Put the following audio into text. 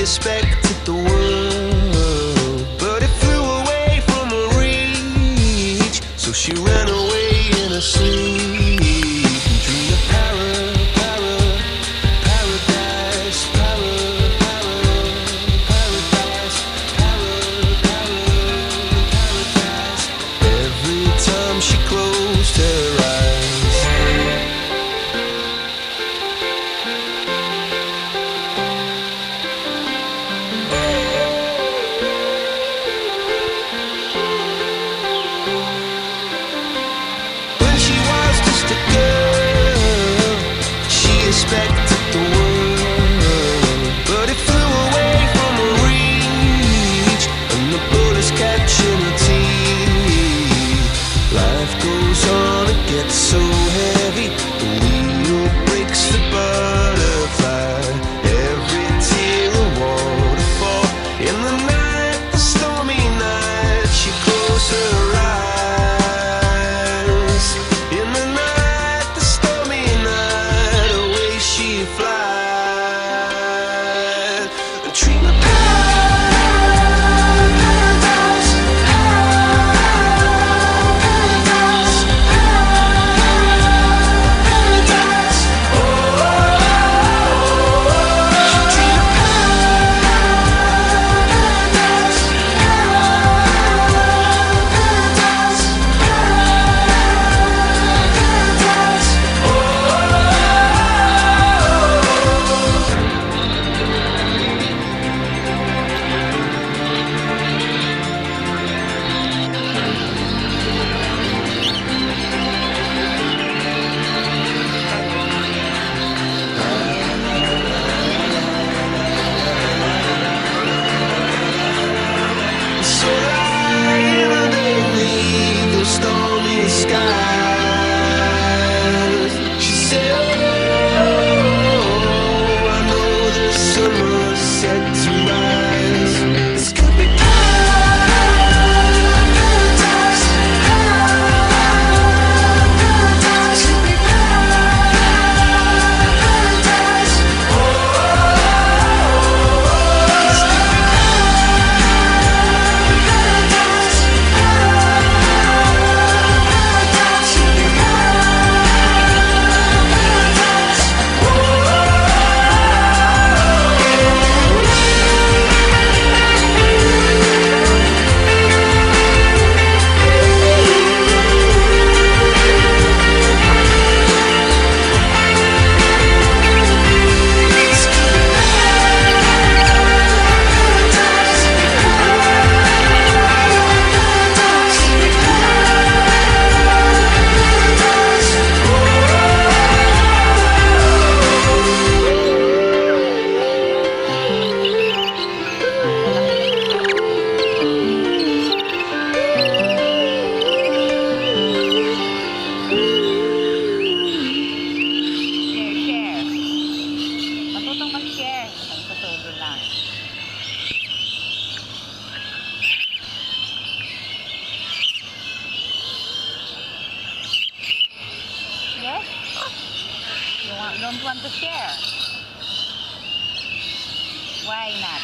Expected the world, but it flew away from her reach. So she ran away in her sleep and dreamed of paradise, paradise. Every time she closed her eyes. Expected the world, but it flew away from her reach, and the bullets catching her teeth. Life goes on, it gets so heavy, the wheel breaks the butterfly. Every tear a waterfall. In the night, the stormy night, she closed her eyes. In the night, the stormy night, she flies, a dream of paradise, paradise, paradise. Oh, dream of paradise, paradise, stormy skies. She said, oh, I know the summer's set to rise. This could be paradise, paradise, could be paradise. Oh, this could be paradise. Yes? You don't want to share? Why not?